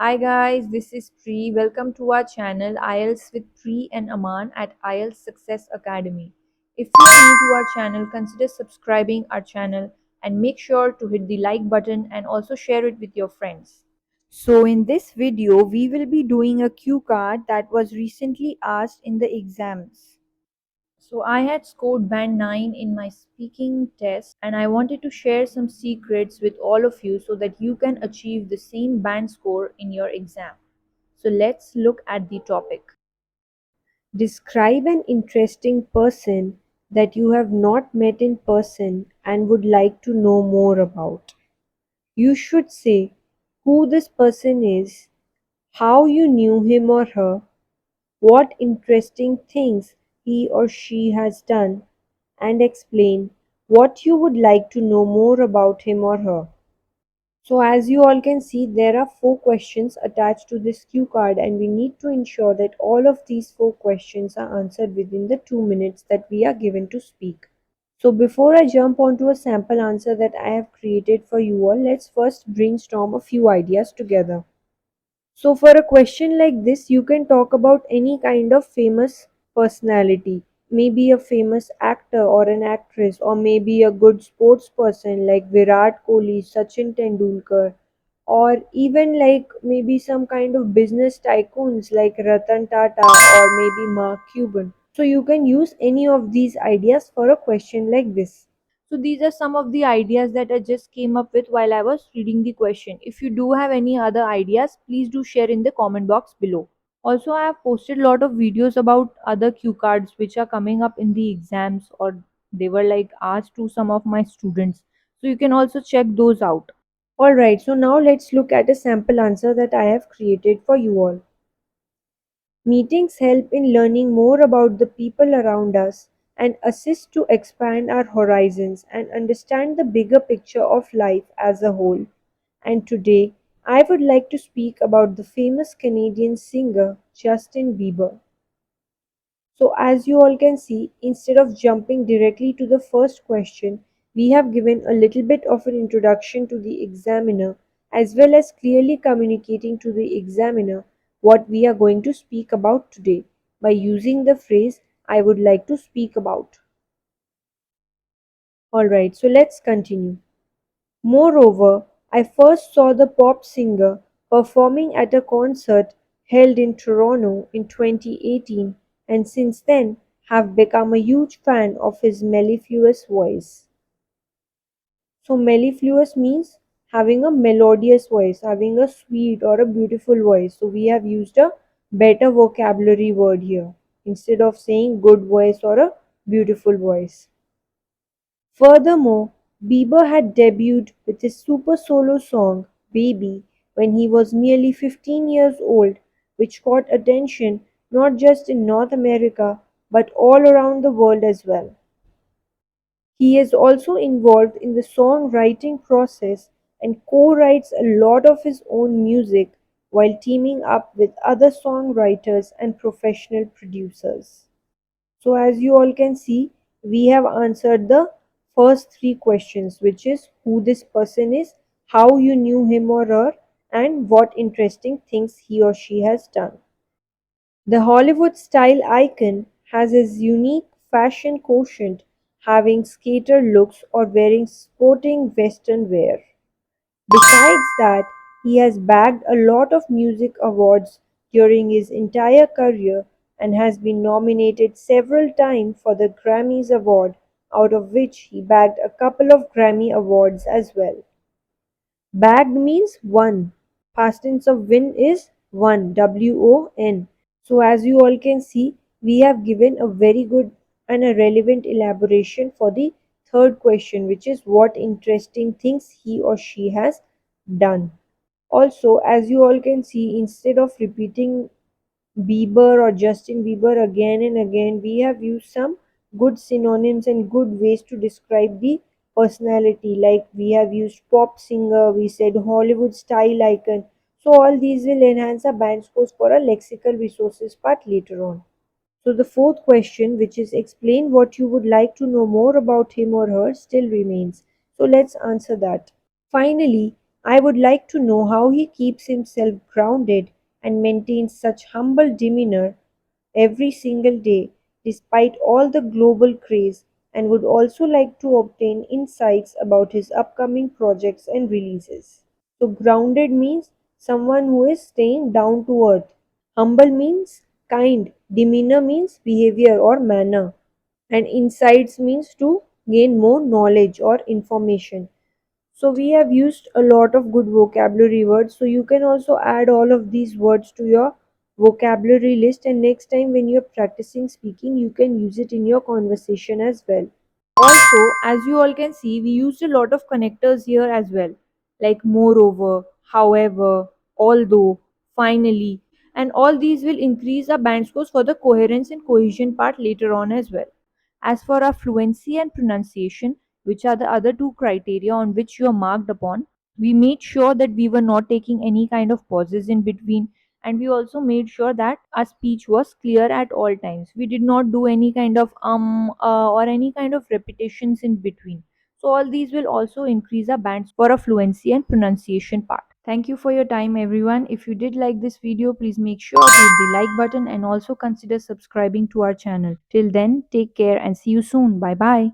Hi guys, this is Pri. Welcome to our channel IELTS with Pri and Aman at IELTS Success Academy. If you're new to our channel, consider subscribing our channel and make sure to hit the like button and also share it with your friends. So in this video, we will be doing a cue card that was recently asked in the exams. So I had scored band 9 in my speaking test and I wanted to share some secrets with all of you so that you can achieve the same band score in your exam. So let's look at the topic. Describe an interesting person that you have not met in person and would like to know more about. You should say who this person is, how you knew him or her, what interesting things he or she has done, and explain what you would like to know more about him or her. So as you all can see, there are 4 questions attached to this cue card and we need to ensure that all of these 4 questions are answered within the 2 minutes that we are given to speak. So before I jump onto a sample answer that I have created for you all, let's first brainstorm a few ideas together. So for a question like this, you can talk about any kind of famous personality, maybe a famous actor or an actress, or maybe a good sports person like Virat Kohli, Sachin Tendulkar, or even like maybe some kind of business tycoons like Ratan Tata or maybe Mark Cuban. So you can use any of these ideas for a question like this. So these are some of the ideas that I just came up with while I was reading the question. If you do have any other ideas, please do share in the comment box below. Also, I have posted a lot of videos about other cue cards which are coming up in the exams or they were like asked to some of my students. So you can also check those out. Alright, so now let's look at a sample answer that I have created for you all. Meetings help in learning more about the people around us and assist to expand our horizons and understand the bigger picture of life as a whole. And today, I would like to speak about the famous Canadian singer Justin Bieber. So, as you all can see, instead of jumping directly to the first question, we have given a little bit of an introduction to the examiner as well as clearly communicating to the examiner what we are going to speak about today by using the phrase I would like to speak about. Alright, so let's continue. Moreover, I first saw the pop singer performing at a concert held in Toronto in 2018 and since then have become a huge fan of his mellifluous voice. So mellifluous means having a melodious voice, having a sweet or a beautiful voice. So we have used a better vocabulary word here instead of saying good voice or a beautiful voice. Furthermore, Bieber had debuted with his super solo song "Baby" when he was merely 15 years old, which caught attention not just in North America but all around the world as well. He is also involved in the songwriting process and co-writes a lot of his own music while teaming up with other songwriters and professional producers. So as you all can see, we have answered the first 3 questions, which is who this person is, how you knew him or her, and what interesting things he or she has done. The Hollywood style icon has his unique fashion quotient, having skater looks or wearing sporting western wear. Besides that, he has bagged a lot of music awards during his entire career and has been nominated several times for the Grammys Award, out of which he bagged a couple of Grammy Awards as well. Bagged means won. Past tense of win is won, W-O-N. So as you all can see, we have given a very good and a relevant elaboration for the third question, which is what interesting things he or she has done. Also, as you all can see, instead of repeating Bieber or Justin Bieber again and again, we have used some good synonyms and good ways to describe the personality. Like we have used pop singer, we said Hollywood style icon. So all these will enhance our band scores for a lexical resources part later on. So the fourth question, which is explain what you would like to know more about him or her, still remains. So let's answer that. Finally, I would like to know how he keeps himself grounded and maintains such humble demeanor every single day despite all the global craze, and would also like to obtain insights about his upcoming projects and releases. So, grounded means someone who is staying down to earth. Humble means kind. Demeanor means behavior or manner. And insights means to gain more knowledge or information. So we have used a lot of good vocabulary words. So you can also add all of these words to your vocabulary list, and next time when you're practicing speaking, you can use it in your conversation as well. Also, as you all can see, we used a lot of connectors here as well, like moreover, however, although, finally, and all these will increase our band scores for the coherence and cohesion part later on as well. As for our fluency and pronunciation, which are the other two criteria on which you are marked upon, we made sure that we were not taking any kind of pauses in between, and we also made sure that our speech was clear at all times. We did not do any kind of or any kind of repetitions in between. So all these will also increase our bands for a fluency and pronunciation part. Thank you for your time, everyone. If you did like this video, please make sure to hit the like button and also consider subscribing to our channel. Till then, take care and see you soon. Bye bye.